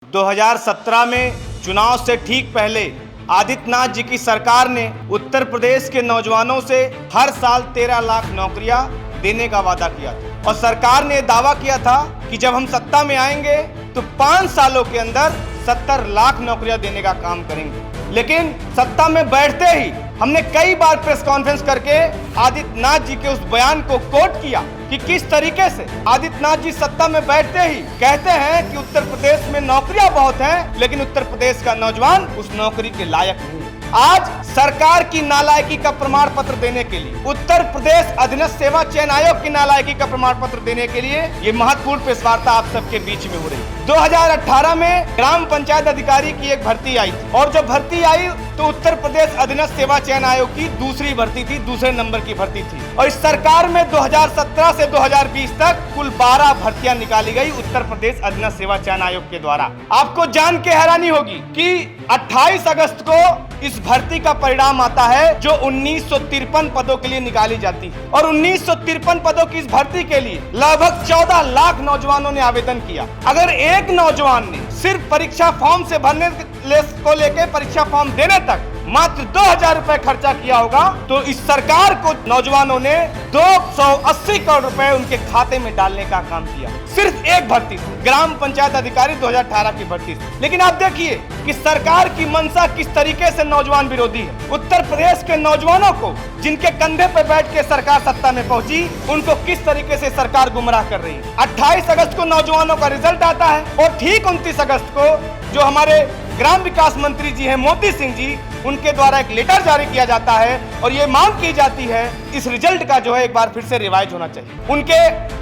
2017 में चुनाव से ठीक पहले आदित्यनाथ जी की सरकार ने उत्तर प्रदेश के नौजवानों से हर साल 13 लाख नौकरियां देने का वादा किया था और सरकार ने दावा किया था कि जब हम सत्ता में आएंगे तो 5 सालों के अंदर 70 लाख नौकरियां देने का काम करेंगे। लेकिन सत्ता में बैठते ही हमने कई बार प्रेस कॉन्फ्रेंस करके आदित्यनाथ जी के उस बयान को कोट किया कि किस तरीके से आदित्यनाथ जी सत्ता में बैठते ही कहते हैं कि उत्तर प्रदेश में नौकरियां बहुत हैं, लेकिन उत्तर प्रदेश का नौजवान उस नौकरी के लायक नहीं। आज सरकार की नालायकी का प्रमाण पत्र देने के लिए, उत्तर प्रदेश अधीनस्थ सेवा चयन आयोग की नालायकी का प्रमाण पत्र देने के लिए ये महत्वपूर्ण प्रेस वार्ता आप सबके बीच में हो रही है। 2018 में ग्राम पंचायत अधिकारी की एक भर्ती आई थी और जब भर्ती आई तो उत्तर प्रदेश अधीनस्थ सेवा चयन आयोग की दूसरी भर्ती थी, दूसरे नंबर की भर्ती थी और इस सरकार में 2017 से 2020 तक कुल 12 भर्तियां निकाली गई उत्तर प्रदेश अधीनस्थ सेवा चयन आयोग के द्वारा। आपको जान के हैरानी होगी कि 28 अगस्त को इस भर्ती का परिणाम आता है जो 1953 पदों के लिए निकाली जाती है और 1953 पदों की इस भर्ती के लिए लगभग 14 लाख नौजवानों ने आवेदन किया। अगर एक नौजवान ने सिर्फ परीक्षा फॉर्म से भरने को लेकर परीक्षा फॉर्म देने तक मात्र 2000 रुपए खर्चा किया होगा तो इस सरकार को नौजवानों ने 280 करोड़ रुपए उनके खाते में डालने का काम किया, सिर्फ एक भर्ती ग्राम पंचायत अधिकारी 2018 की भर्ती। लेकिन आप देखिए कि सरकार की मंशा किस तरीके से नौजवान विरोधी है। उत्तर प्रदेश के नौजवानों को जिनके कंधे पर बैठ के सरकार सत्ता में पहुंची, उनको किस तरीके से सरकार गुमराह कर रही है। 28 अगस्त को नौजवानों का रिजल्ट आता है और ठीक 29 अगस्त को जो हमारे ग्राम विकास मंत्री जी हैं मोती सिंह जी, उनके द्वारा एक लेटर जारी किया जाता है और ये मांग की जाती है इस रिजल्ट का जो है एक बार फिर से रिवाइज होना चाहिए। उनके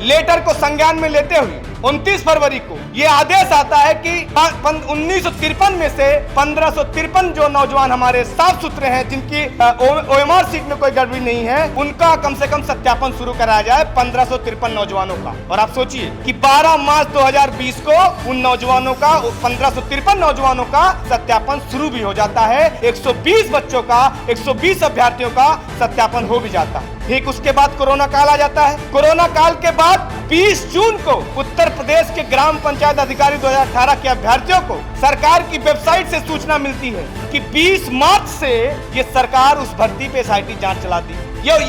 लेटर को संज्ञान में लेते हुए 29 फरवरी को ये आदेश आता है कि 1953 में से 1553 जो नौजवान हमारे साफ सुथरे हैं, जिनकी ओएमआर सीट में कोई गड़बड़ी नहीं है, उनका कम से कम सत्यापन शुरू कराया जाए 1553 नौजवानों का। और आप सोचिए कि 12 मार्च 2020 को उन नौजवानों का 1553 नौजवानों का सत्यापन शुरू भी हो जाता है। 120 बच्चों का, 120 अभ्यर्थियों का सत्यापन हो भी जाता है। ठीक उसके बाद कोरोना काल आ जाता है। कोरोना काल के बाद 20 जून को उत्तर प्रदेश के ग्राम पंचायत अधिकारी 2018 के अभ्यर्थियों को सरकार की वेबसाइट से सूचना मिलती है कि 20 मार्च से ये सरकार उस भर्ती पे SIT जांच चला दी।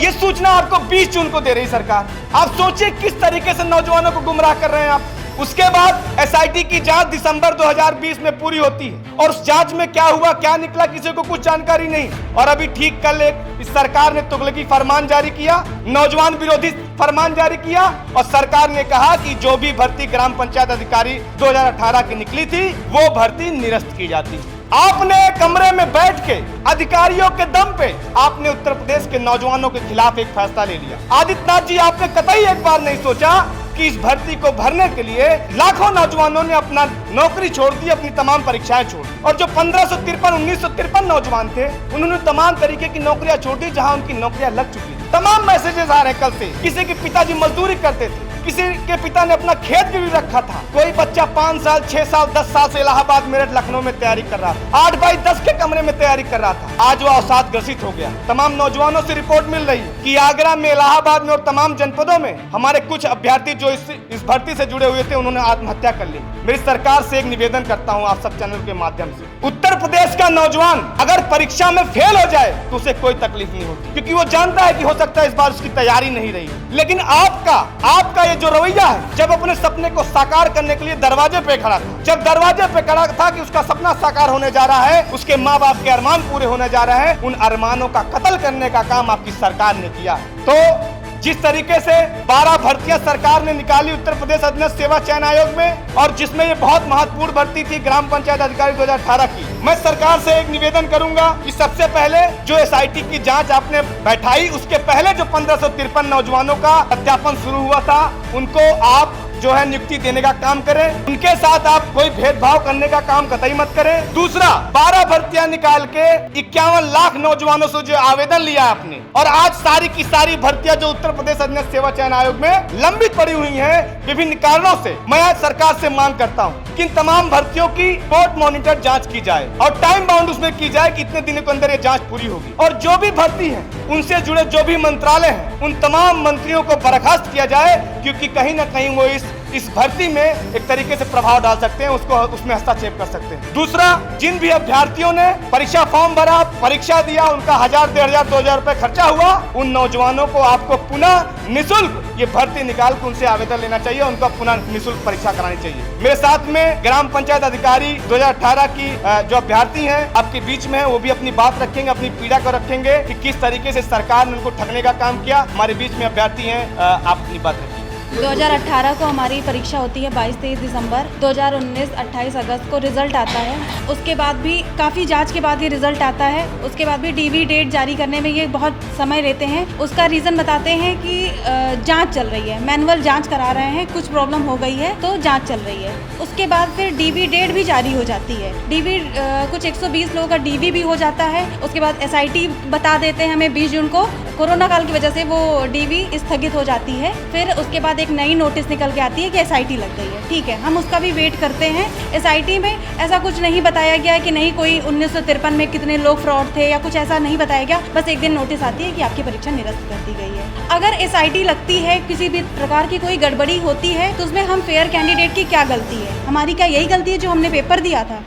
ये सूचना आपको 20 जून को दे रही सरकार। आप सोचिए किस तरीके से नौजवानों को गुमराह कर रहे हैं आप। उसके बाद SIT की जांच दिसंबर 2020 में पूरी होती है और उस जांच में क्या हुआ, क्या निकला, किसी को कुछ जानकारी नहीं। और अभी ठीक कल इस सरकार ने तुगलकी फरमान जारी किया, नौजवान विरोधी फरमान जारी किया और सरकार ने कहा कि जो भी भर्ती ग्राम पंचायत अधिकारी 2018 की निकली थी वो भर्ती निरस्त की जाती। आपने कमरे में बैठ के अधिकारियों के दम पे आपने उत्तर प्रदेश के नौजवानों के खिलाफ एक फैसला ले लिया। आदित्यनाथ जी, आपने कतई एक बार नहीं सोचा कि इस भर्ती को भरने के लिए लाखों नौजवानों ने अपना नौकरी छोड़ दी, अपनी तमाम परीक्षाएं छोड़ दी। और जो 1953 नौजवान थे, उन्होंने तमाम तरीके की नौकरियां छोड़ दी जहां उनकी नौकरियां लग चुकी थी। तमाम मैसेजेस आ रहे कल से, किसी के पिताजी मजदूरी करते थे, किसी के पिता ने अपना खेत भी रखा था, कोई बच्चा 5 साल, 6 साल, 10 साल से इलाहाबाद, मेरठ, लखनऊ में तैयारी कर रहा था, 8x10 के कमरे में तैयारी कर रहा था। आज वो अवसाद ग्रसित हो गया। तमाम नौजवानों से रिपोर्ट मिल रही है कि आगरा में, इलाहाबाद में और तमाम जनपदों में हमारे कुछ अभ्यर्थी जो इस भर्ती से जुड़े हुए थे, उन्होंने आत्महत्या कर ली। मेरी सरकार से एक निवेदन करता हूँ आप सब चैनल के माध्यम से, उत्तर प्रदेश का नौजवान अगर परीक्षा में फेल हो जाए तो उसे कोई तकलीफ नहीं होती, क्योंकि वो जानता है कि हो सकता है इस बार उसकी तैयारी नहीं रही। लेकिन आपका ये जो रवैया है, जब अपने सपने को साकार करने के लिए दरवाजे पे खड़ा था, जब दरवाजे पे खड़ा था कि उसका सपना साकार होने जा रहा है, उसके माँ बाप के अरमान पूरे होने जा रहे हैं, उन अरमानों का कत्ल करने का काम आपकी सरकार ने किया। तो जिस तरीके से 12 भर्तियां सरकार ने निकाली उत्तर प्रदेश अधीनस्थ सेवा चयन आयोग में, और जिसमें ये बहुत महत्वपूर्ण भर्ती थी ग्राम पंचायत अधिकारी 2018 की, मैं सरकार से एक निवेदन करूंगा कि सबसे पहले जो SIT की जांच आपने बैठाई, उसके पहले जो 1553 नौजवानों का सत्यापन शुरू हुआ था, उनको आप जो है नियुक्ति देने का काम करें। उनके साथ आप कोई भेदभाव करने का काम कतई मत करें। दूसरा, 12 भर्तियां निकाल के 51 लाख नौजवानों से जो आवेदन लिया आपने, और आज सारी की सारी भर्तियां जो उत्तर प्रदेश अधीनस्थ सेवा चयन आयोग में लंबित पड़ी हुई हैं विभिन्न कारणों से, मैं आज सरकार से मांग करता हूं कि इन तमाम भर्तियों की कोर्ट मॉनिटर जांच की जाए और टाइम बाउंड उसमें की जाए कि इतने दिनों के अंदर ये जांच पूरी होगी। और जो भी भर्ती है, उनसे जुड़े जो भी मंत्रालय हैं, उन तमाम मंत्रियों को बर्खास्त किया जाए, क्योंकि कहीं ना कहीं वो इस इस भर्ती में एक तरीके से प्रभाव डाल सकते हैं, उसको उसमें हस्तक्षेप कर सकते हैं। दूसरा, जिन भी अभ्यर्थियों ने परीक्षा फॉर्म भरा, परीक्षा दिया, उनका 1000, 1500, 2000 रुपए खर्चा हुआ, उन नौजवानों को आपको पुनः निःशुल्क ये भर्ती निकाल कर उनसे आवेदन लेना चाहिए, उनका पुनः निःशुल्क परीक्षा करानी चाहिए। मेरे साथ में ग्राम पंचायत अधिकारी 2018 की जो अभ्यर्थी हैं आपके बीच में है, वो भी अपनी बात रखेंगे, अपनी पीड़ा को रखेंगे कि किस तरीके से सरकार ने उनको ठगने का काम किया। हमारे बीच में अभ्यर्थी हैं, आप अपनी बात रखिए। 2018 को हमारी परीक्षा होती है 22-23 दिसंबर, 2019 28 अगस्त को रिजल्ट आता है। उसके बाद भी काफ़ी जांच के बाद ये रिजल्ट आता है। उसके बाद भी डीवी डेट जारी करने में ये बहुत समय लेते हैं। उसका रीज़न बताते हैं कि जांच चल रही है, मैनुअल जांच करा रहे हैं, कुछ प्रॉब्लम हो गई है तो जांच चल रही है। उसके बाद फिर डीवी डेट भी जारी हो जाती है। डीवी कुछ 120 लोगों का डीवी भी हो जाता है। उसके बाद SIT बता देते हैं हमें 20 जून को, कोरोना काल की वजह से वो डीवी स्थगित हो जाती है। फिर उसके बाद एक नई नोटिस निकल के आती है कि SIT लग गई है। ठीक है, हम उसका भी वेट करते हैं। SIT में ऐसा कुछ नहीं बताया गया है कि नहीं कोई 1953 में कितने लोग फ्रॉड थे या कुछ ऐसा नहीं बताया गया। बस एक दिन नोटिस आती है कि आपकी परीक्षा निरस्त कर दी गई है। अगर SIT लगती है, किसी भी प्रकार की कोई गड़बड़ी होती है तो उसमें हम फेयर कैंडिडेट की क्या गलती है? हमारी क्या यही गलती है जो हमने पेपर दिया था?